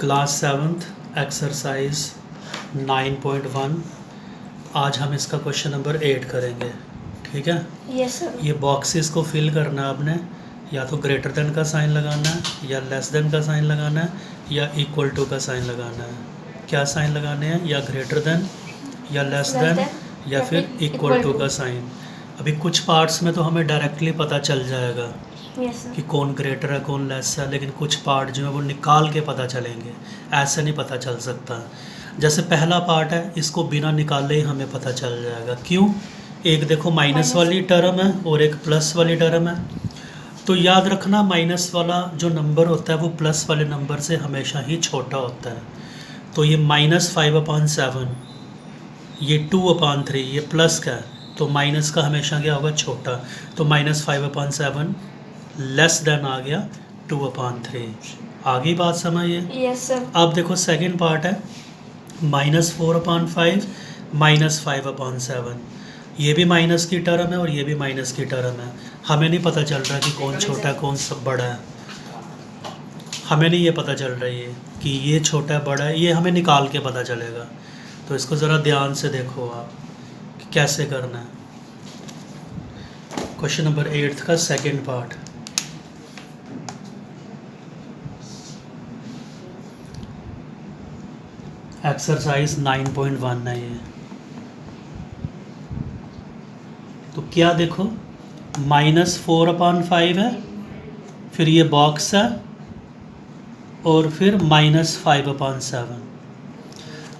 Class seventh exercise 9.1। आज हम इसका क्वेश्चन नंबर 8 करेंगे। ठीक है। Yes sir. ये बॉक्सेस को फिल करना है आपने, या तो ग्रेटर देन का साइन लगाना है, या लेस देन का साइन लगाना है, या इक्वल टू का साइन लगाना है। क्या साइन लगाने हैं? या ग्रेटर देन, या लेस देन, या फिर इक्वल टू का साइन। अभी कुछ पार्ट्स में तो हमें डायरेक्टली पता चल जाएगा यस सर। कि कौन ग्रेटर है कौन लेस है, लेकिन कुछ पार्ट जो है वो निकाल के पता चलेंगे, ऐसे नहीं पता चल सकता। जैसे पहला पार्ट है, इसको बिना निकाले ही हमें पता चल जाएगा। क्यों? एक देखो माइनस वाली टर्म है और एक प्लस वाली टर्म है। तो याद रखना, माइनस वाला जो नंबर होता है वो प्लस वाले नंबर से हमेशा ही छोटा होता है। तो ये -5/7, ये 2/3, ये प्लस का है, तो माइनस का हमेशा क्या होगा? छोटा। तो -5/7 लेस देन आ गया 2/3। आगे बात समझिए। Yes sir. अब देखो सेकंड पार्ट है, -4/5 -5/7। ये भी माइनस की टर्म है और ये भी माइनस की टर्म है। हमें नहीं पता चल रहा कि कौन छोटा है कौन सब बड़ा है। हमें नहीं ये पता चल रही है कि ये छोटा है बड़ा है, ये हमें निकाल के पता चलेगा। तो इसको ज़रा ध्यान से देखो आप कि कैसे करना है। क्वेश्चन नंबर 8 का सेकंड पार्ट। एक्सरसाइज 9.1 है ये। तो क्या देखो, -4/5 है, फिर ये बॉक्स है, और फिर -5/7।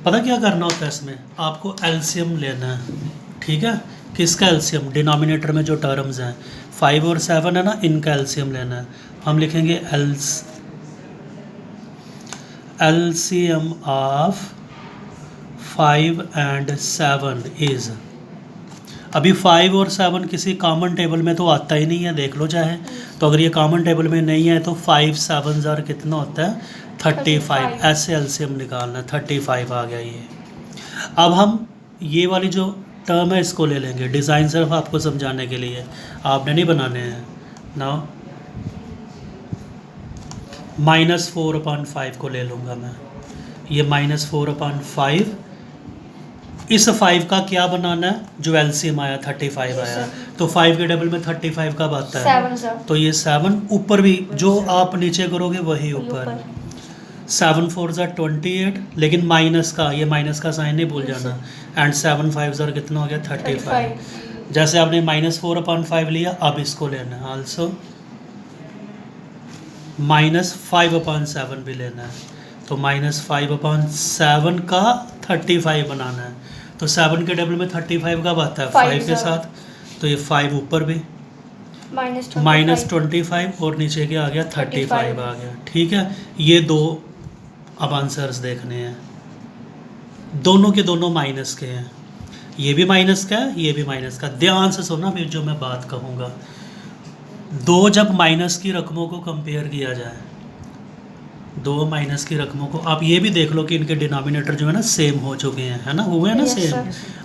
पता क्या करना होता है इसमें? आपको एलसीएम लेना है। ठीक है। किसका एलसीएम? डिनोमिनेटर में जो टर्म्स हैं 5 और 7 है ना, इनका एलसीएम लेना है। हम लिखेंगे एलसीएम ऑफ 5 and 7 इज। अभी 5 और 7 किसी कॉमन टेबल में तो आता ही नहीं है, देख लो चाहे। तो अगर ये कॉमन टेबल में नहीं है तो 5 7 जार कितना होता है? 35। ऐसे एलसीएम निकालना है। 35 आ गया ये। अब हम ये वाली जो टर्म है इसको ले लेंगे। डिज़ाइन सिर्फ आपको समझाने के लिए, आपने नहीं बनाने हैं ना। -4/5 को ले लूँगा मैं। ये -4/5, इस 5 का क्या बनाना है? जो एलसीएम आया 35 आया। तो 5 के टेबल में 35 कब आता है? 7 सर। तो ये 7 ऊपर भी, जो आप नीचे करोगे वही ऊपर। 7 4 ज़ा 28, लेकिन माइनस का, ये माइनस का साइन नहीं भूल जाना। एंड 7 5 ज़ा कितना हो गया? 35। जैसे आपने -4/5 लिया, अब इसको लेना है आल्सो -5/7 भी लेना है। तो -5/7 का 35 बनाना है। तो 7 के टेबल में 35 कब आता है? 5 के साथ। तो ये 5 ऊपर भी -25 और नीचे क्या आ गया? 35 आ गया। ठीक है। ये दो अब आंसर्स देखने हैं, दोनों के दोनों माइनस के हैं। ये भी माइनस का है, ये भी माइनस का। ध्यान से सुनना फिर जो मैं बात कहूँगा। दो जब माइनस की रकमों को कंपेयर किया जाए, दो माइनस की रकमों को, आप ये भी देख लो कि इनके डिनोमिनेटर जो है ना सेम हो चुके हैं, है ना, हुए हैं ना सेम।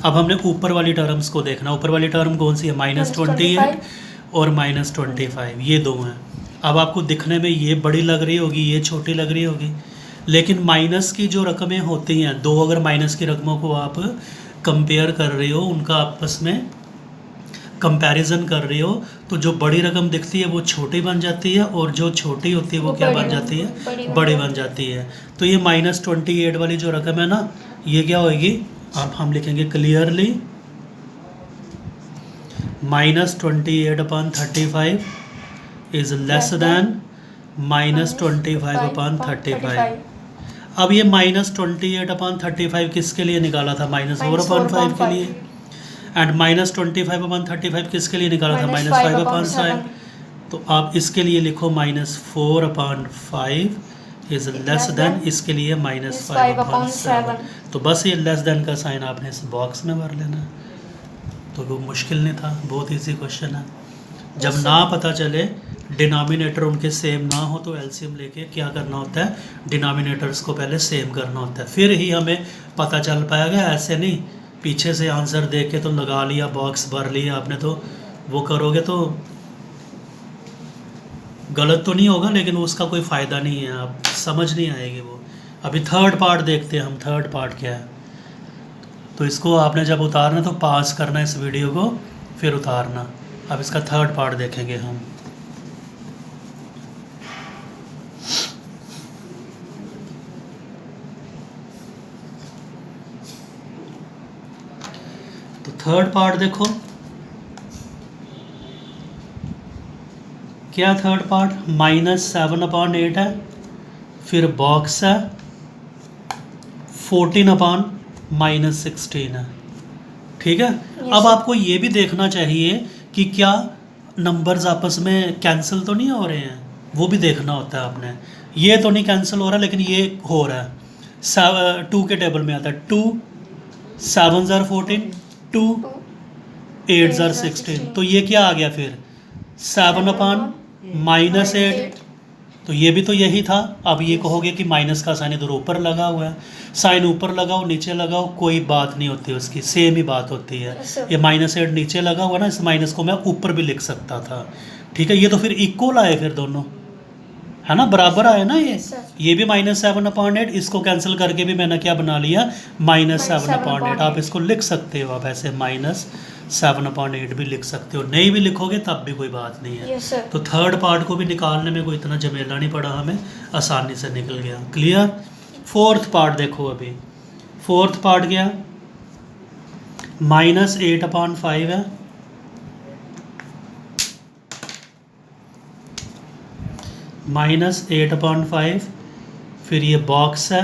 अब हमने ऊपर वाली टर्म्स को देखना। ऊपर वाली टर्म कौन सी है? -28 और -25, ये दो हैं। अब आपको दिखने में ये बड़ी लग रही होगी, ये छोटी लग रही होगी, लेकिन माइनस की जो रकमें होती हैं, दो अगर माइनस की रकमों को आप कंपेयर कर रहे हो, उनका आपस में कंपैरिजन कर रहे हो, तो जो बड़ी रकम दिखती है वो छोटी बन जाती है, और जो छोटी होती है वो क्या बन जाती है? बड़ी बन जाती है। तो ये -28 वाली जो रकम है ना, ये क्या होगी? अब हम लिखेंगे क्लियरली -28/35 इज लेस देन -25/35। अब ये -28/35 किसके लिए निकाला था? -4/5 के लिए। एंड -25/35 किसके लिए निकाला था? -5/7। तो आप इसके लिए लिखो -4/5 इज लेस देन, इसके लिए -5/7। तो बस ये लेस देन का साइन आपने इस बॉक्स में भर लेना। तो वो मुश्किल नहीं था, बहुत इजी क्वेश्चन है। जब ना पता चले, डिनोमिनेटर उनके सेम ना हो, तो एलसीएम लेके क्या करना होता है? डिनोमिनेटर्स को पहले सेम करना होता है, फिर ही हमें पता चल पाएगा। ऐसे नहीं पीछे से आंसर देख के तो लगा लिया, बॉक्स भर लिया आपने, तो वो करोगे तो गलत तो नहीं होगा, लेकिन उसका कोई फ़ायदा नहीं है, आप समझ नहीं आएगी वो। अभी थर्ड पार्ट देखते हैं हम, थर्ड पार्ट क्या है। तो इसको आपने जब उतारना तो पास करना इस वीडियो को, फिर उतारना। अब इसका थर्ड पार्ट देखेंगे हम। तो थर्ड पार्ट देखो क्या, थर्ड पार्ट -7/8 है, फिर बॉक्स है 14/-16 है, ठीक है। अब आपको ये भी देखना चाहिए कि क्या नंबर्स आपस में कैंसिल तो नहीं हो रहे हैं, वो भी देखना होता है आपने। ये तो नहीं कैंसिल हो रहा, लेकिन ये हो रहा है। 2 के टेबल में आता है 2 7 ज़ार 14, 2 8 ज़ार 16, तो ये क्या आ गया फिर 7/-8। तो ये भी तो यही था। अब ये कहोगे कि माइनस का साइन इधर ऊपर लगा हुआ है, साइन ऊपर लगाओ नीचे लगाओ कोई बात नहीं होती उसकी, सेम ही बात होती है। ये -8 नीचे लगा हुआ ना, इस माइनस को मैं ऊपर भी लिख सकता था, ठीक है। ये तो फिर इक्वल आए फिर दोनों, है ना, बराबर आए ना ये भी -7/8, इसको कैंसिल करके भी मैंने क्या बना लिया -7/8। आप इसको लिख सकते हो, आप ऐसे -7/8 भी लिख सकते हो, नहीं भी लिखोगे तब भी कोई बात नहीं है। तो थर्ड पार्ट को भी निकालने में कोई इतना झमेला नहीं पड़ा हमें, आसानी से निकल गया। क्लियर। फोर्थ पार्ट देखो, अभी फोर्थ पार्ट क्या, -8/5 है, -8/5, फिर ये बॉक्स है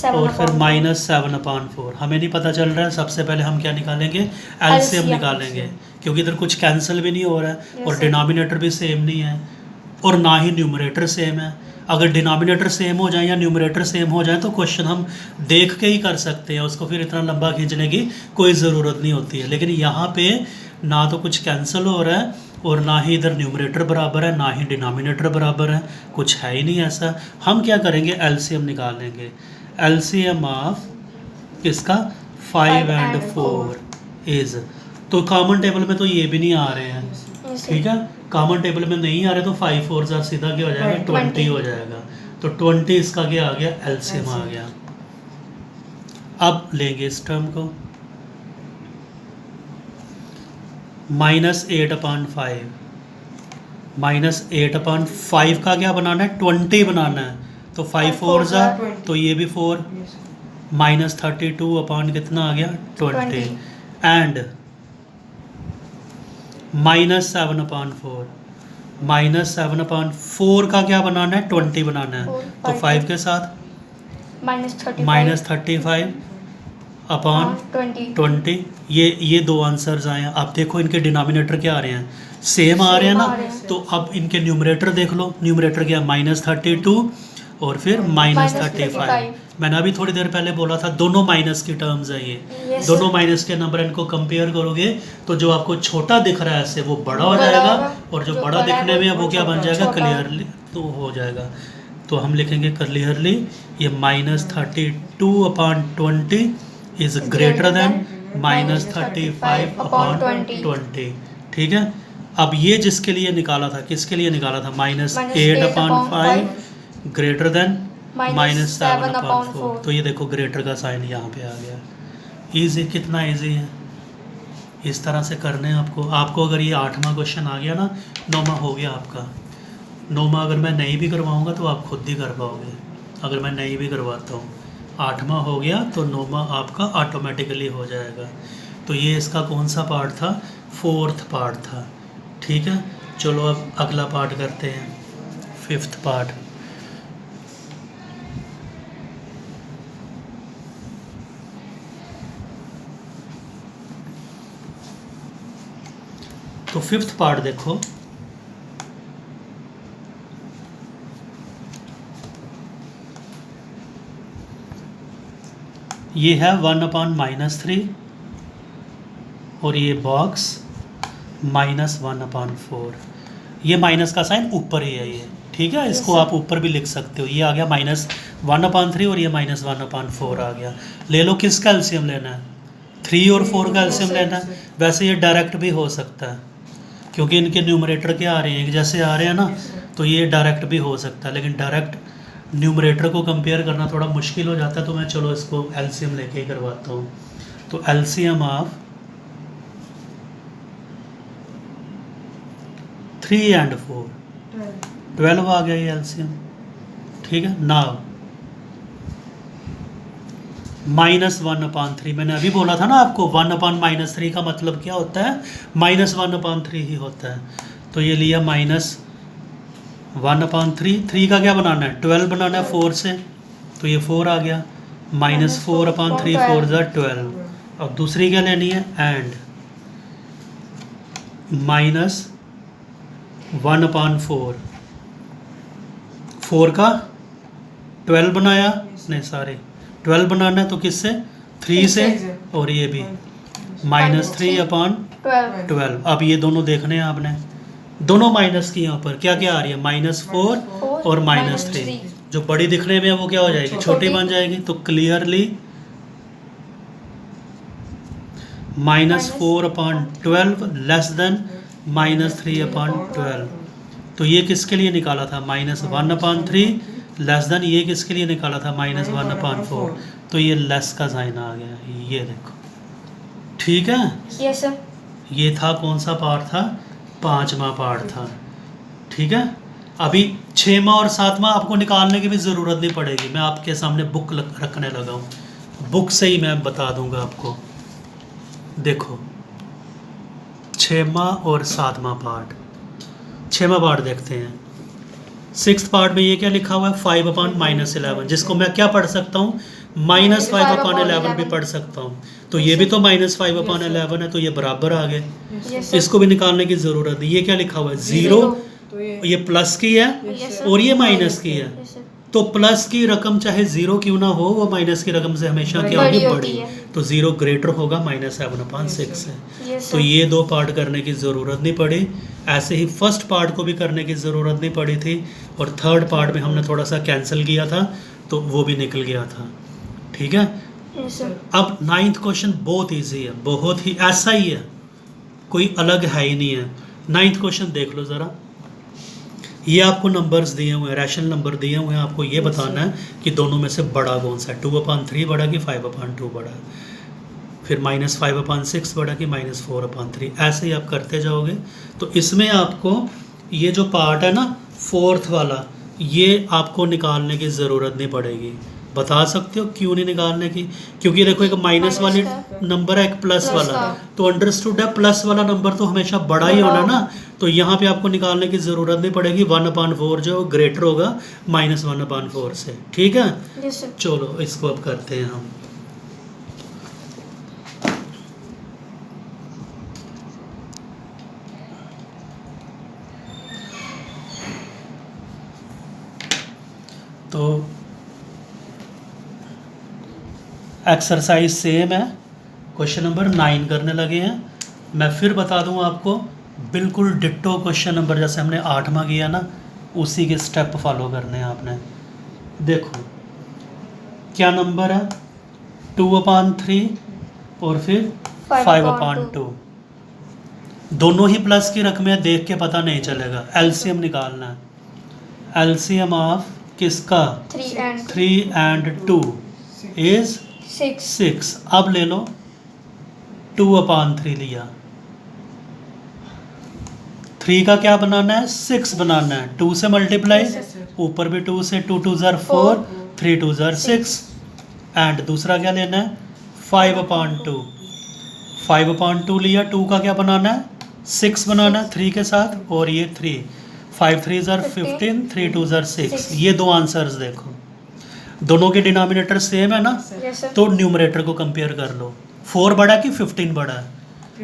और फिर -7/4। हमें नहीं पता चल रहा है, सबसे पहले हम क्या निकालेंगे, एलसीएम निकालेंगे, क्योंकि इधर कुछ कैंसिल भी नहीं हो रहा है और डिनोमिनेटर भी सेम नहीं है और ना ही न्यूमरेटर सेम है। अगर डिनोमिनेटर सेम हो जाए या न्यूमरेटर सेम हो जाए तो क्वेश्चन हम देख के ही कर सकते हैं, उसको फिर इतना लंबा खींचने की कोई ज़रूरत नहीं होती है। लेकिन यहाँ पे ना तो कुछ कैंसिल हो रहा है और ना ही इधर न्यूमरेटर बराबर है ना ही डिनोमिनेटर बराबर है, कुछ है ही नहीं ऐसा। हम क्या करेंगे, एलसीएम निकालेंगे। एलसीएम ऑफ किसका, 5 and 4 इज, तो कॉमन टेबल में तो ये भी नहीं आ रहे हैं, ठीक है। कॉमन टेबल में नहीं आ रहे तो 5 4 ज़ार सीधा क्या हो जाएगा 20 हो जाएगा। तो 20 इसका क्या आ गया, एलसीएम आ गया। अब लेंगे इस टर्म को, -8/5, -8/5 का क्या बनाना है, 20 बनाना है। तो 5 4 ज़ार, तो ये भी 4, -32 कितना आ गया 20, एंड -7/4, -7/4 का क्या बनाना है, 20 बनाना है। तो 5 के साथ -35/20, ये दो आंसर्स आए हैं। अब देखो इनके डिनोमिनेटर क्या आ रहे हैं, सेम आ रहे हैं ना। तो अब इनके न्यूमरेटर देख लो, न्यूमरेटर क्या, -32 और फिर -35। मैंने अभी थोड़ी देर पहले बोला था दोनों माइनस की टर्म्स है ये, दोनों माइनस के नंबर, इनको कंपेयर करोगे तो जो आपको छोटा दिख रहा है ऐसे वो बड़ा हो जाएगा और जो बड़ा दिखने में है वो क्या बन जाएगा, क्लियरली तो हो जाएगा। तो हम लिखेंगे क्लियरली ये -32/20 इज ग्रेटर देन -35/20, ठीक है। अब ये जिसके लिए निकाला था, किसके लिए निकाला था, -8/5 ग्रेटर देन -7/4। तो ये देखो ग्रेटर का साइन यहाँ पे आ गया। ईजी, कितना ईजी है, इस तरह से करने हैं आपको। आपको अगर ये 8वां क्वेश्चन आ गया ना, 9वां हो गया आपका। 9वां अगर मैं नहीं भी करवाऊँगा तो आप खुद ही कर पाओगे, अगर मैं नहीं भी करवाता हूँ। 8वां हो गया तो 9वां आपका ऑटोमेटिकली हो जाएगा। तो ये इसका कौन सा पार्ट था, फोर्थ पार्ट था, ठीक है। चलो अब अगला पार्ट करते हैं, फिफ्थ पार्ट। तो फिफ्थ पार्ट देखो, ये है 1/-3 और ये बॉक्स -1/4। ये माइनस का साइन ऊपर ही है ये, ठीक है। इसको आप ऊपर भी लिख सकते हो। ये आ गया -1/3 और ये -1/4 आ गया। ले लो, किसका एलसीएम लेना है, 3 और 4 का एलसीएम लेना है। वैसे ये डायरेक्ट भी हो सकता है क्योंकि इनके न्यूमरेटर क्या आ रहे हैं, एक जैसे आ रहे हैं ना, तो ये डायरेक्ट भी हो सकता है। लेकिन डायरेक्ट न्यूमरेटर को कंपेयर करना थोड़ा मुश्किल हो जाता है, तो मैं चलो इसको एलसीएम लेके ही करवाता हूँ। तो एलसीएम ऑफ 3 and 4 12 आ गया ये एलसीएम। ठीक है, नाउ -1/3, मैंने अभी बोला था ना आपको 1/-3 का मतलब क्या होता है, -1/3 ही होता है। तो ये लिया -1/3, 3 का क्या बनाना है, 12 बनाना है 4 से, तो ये 4 आ गया, -4/3, 4 ज़ा 12। अब दूसरी क्या लेनी है, एंड -1/4, 4 का 12 बनाया, नहीं सॉरी 12 बनाना है, तो किससे, 3 से, और ये भी -3/12। अब ये दोनों देखने हैं आपने, दोनों माइनस की यहाँ पर क्या क्या आ रही है, -4 और -3। जो बड़ी दिखने में है वो क्या हो जाएगी, छोटी बन जाएगी। तो क्लियरली -4/12 लेस देन -3/12। तो ये किसके लिए निकाला था, -1/3 लेस देन, ये किसके लिए निकाला था, -1/4। तो ये लेस का साइन आ गया, ये देखो। ठीक है, यस सर। ये था कौन सा पार्ट था, 5वां पार्ट था। ठीक है, अभी 6वां और 7वां आपको निकालने की भी ज़रूरत नहीं पड़ेगी, मैं आपके सामने बुक रखने लगा हूँ, बुक से ही मैं बता दूंगा आपको। देखो 6वां और 7वां पार्ट, 6वां पार्ट देखते हैं। 6th पार्ट में ये क्या लिखा हुआ है, 5/-11, जिसको मैं क्या पढ़ सकता हूँ, -5/11 भी पढ़ सकता हूँ। तो ये भी तो -5/11 है, तो ये बराबर आ गए, इसको भी निकालने की ज़रूरत नहीं। ये क्या लिखा हुआ है, 0, ये प्लस की है और ये माइनस की है। तो प्लस की रकम चाहे 0 क्यों ना हो, वो माइनस की रकम से हमेशा क्या होगी, बड़ी। तो 0 ग्रेटर होगा -7/6 से। तो ये दो पार्ट करने की ज़रूरत नहीं पड़ी। ऐसे ही फर्स्ट पार्ट को भी करने की ज़रूरत नहीं पड़ी थी, और थर्ड पार्ट में हमने थोड़ा सा कैंसिल किया था, तो वो भी निकल गया था। ठीक है, अब 9th क्वेश्चन बहुत ईजी है, बहुत ही ऐसा ही है, कोई अलग है ही नहीं है। 9th क्वेश्चन देख लो ज़रा, ये आपको नंबर्स दिए हुए हैं, रैशनल नंबर दिए हुए हैं, आपको ये बताना है कि दोनों में से बड़ा कौन सा है, 2/3 बड़ा कि 5/2 बड़ा है, फिर -5/6 बड़ा कि -4/3, ऐसे ही आप करते जाओगे। तो इसमें आपको ये जो पार्ट है ना 4th वाला, ये आपको निकालने की ज़रूरत नहीं पड़ेगी। बता सकते हो क्यों नहीं निकालने की, क्योंकि देखो एक माइनस वाली नंबर है, एक प्लस वाला, तो अंडरस्टूड है प्लस वाला नंबर तो हमेशा बड़ा ही होना ना, तो यहाँ पे आपको निकालने की ज़रूरत नहीं पड़ेगी। 1/4 जो ग्रेटर होगा -1/4 से। ठीक है, चलो इसको अब करते हैं हम। तो एक्सरसाइज सेम है, क्वेश्चन नंबर 9 करने लगे हैं। मैं फिर बता दूं आपको, बिल्कुल डिट्टो क्वेश्चन नंबर जैसे हमने 8वां किया ना, उसी के स्टेप फॉलो करने हैं आपने। देखो क्या नंबर है, 2/3 और फिर 5/2, दोनों ही प्लस की रकमें, देख के पता नहीं चलेगा। एलसीएम निकालना है, एलसीएम ऑफ किसका, 3 and 2 इज 6। अब ले लो 2/3 लिया, 3 का क्या बनाना है, 6 बनाना है, 2 से मल्टीप्लाई, ऊपर भी 2 से, 2 2 ज़ार 4, 3 2 ज़ार 6, एंड दूसरा क्या लेना है, 5/2, 5/2 लिया, 2 का क्या बनाना है, 6 बनाना है 3 के साथ, और ये 3, 5 3 ज़ार 15, 3 2 ज़ार 6। ये दो आंसर्स देखो, दोनों के डिनोमिनेटर सेम है ना, तो न्यूमरेटर को कंपेयर कर लो। 4 बड़ा कि 15 बड़ा है,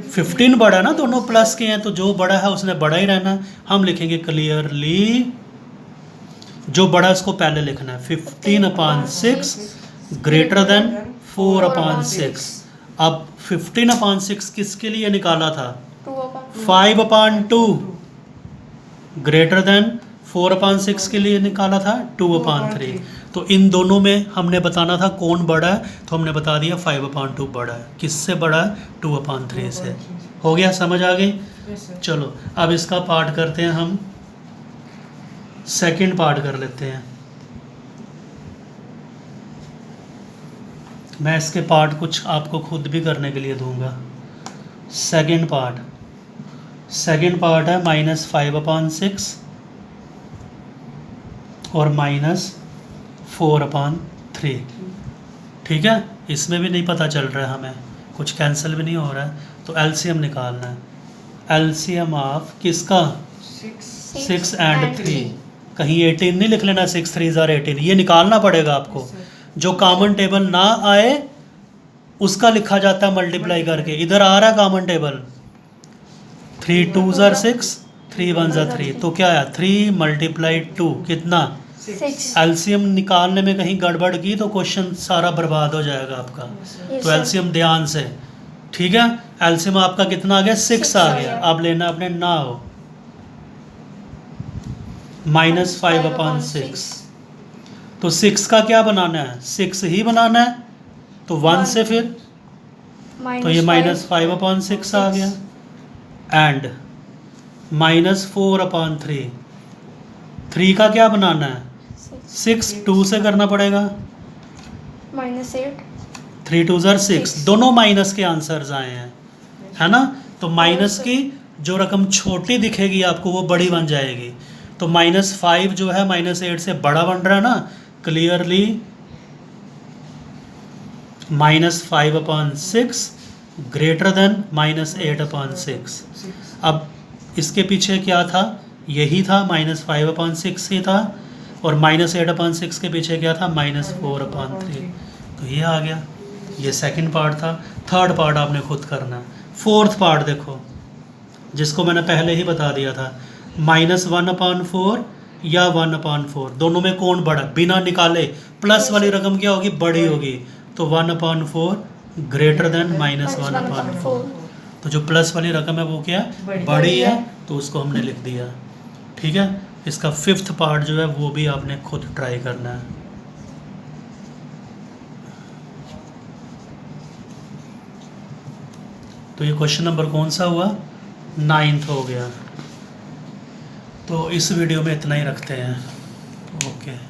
15 बड़ा ना, दोनों प्लस के हैं, तो जो बड़ा है उसने बड़ा ही रहना। हम लिखेंगे क्लियरली, जो बड़ा उसको पहले लिखना है, 15/6 ग्रेटर देन 4/6। अब 15/6 किसके लिए निकाला था, 5/2 ग्रेटर देन 4/6 के लिए निकाला था 2/3। तो इन दोनों में हमने बताना था कौन बड़ा है, तो हमने बता दिया 5/2 बड़ा है। किससे बड़ा है, 2/3 से। हो गया, समझ आ गई। चलो अब इसका पार्ट करते हैं हम, सेकंड पार्ट कर लेते हैं। मैं इसके पार्ट कुछ आपको खुद भी करने के लिए दूंगा। सेकंड पार्ट है -5/6 और -4/3। ठीक है, इसमें भी नहीं पता चल रहा है हमें, कुछ कैंसिल भी नहीं हो रहा है, तो एलसीएम निकालना है। एलसीएम ऑफ किसका? 6 एंड 3। कहीं 18 नहीं लिख लेना, 6 3 ज़ार 18, ये निकालना पड़ेगा आपको। जो कॉमन टेबल ना आए उसका लिखा जाता है मल्टीप्लाई करके। इधर आ रहा है कॉमन टेबल, 3 2 ज़ार 6, 3 1 ज़ार 3, तो क्या आया 3 × 2 कितना? 6। एलसीएम निकालने में कहीं गड़बड़ की तो क्वेश्चन सारा बर्बाद हो जाएगा आपका। तो एलसीएम ध्यान से, ठीक है। एलसीएम आपका कितना आ गया? 6 आ गया। अब लेना अपने ना हो -5/6। तो 6 का क्या बनाना है? 6 ही बनाना है, तो 1 से फिर, तो ये -5/6 आ गया। एंड -4/3, 3 का क्या बनाना है? 6 2 से करना पड़ेगा, -8। 3 2 ज़ार 6, दोनों माइनस के आंसर्स आए हैं, है ना। तो माइनस की जो रकम छोटी दिखेगी आपको वो बड़ी बन जाएगी। तो -5 जो है -8 से बड़ा बन रहा है ना, क्लियरली -5/6 ग्रेटर देन -8/6। अब इसके पीछे क्या था? यही था, -5/6 ही था, और -8/6 के पीछे क्या था? -4/3। तो ये आ गया, ये सेकंड पार्ट था। थर्ड पार्ट आपने खुद करना है। फोर्थ पार्ट देखो, जिसको मैंने पहले ही बता दिया था, -1/4 या 1/4, दोनों में कौन बड़ा? बिना निकाले प्लस वाली रकम क्या होगी? बड़ी होगी, तो 1/4 ग्रेटर देन -1/4। तो जो प्लस वाली रकम है वो क्या? बड़ी है, तो उसको हमने लिख दिया। ठीक है, इसका फिफ्थ पार्ट जो है वो भी आपने खुद ट्राई करना है। तो ये क्वेश्चन नंबर कौन सा हुआ? 9th हो गया। तो इस वीडियो में इतना ही रखते हैं। ओके।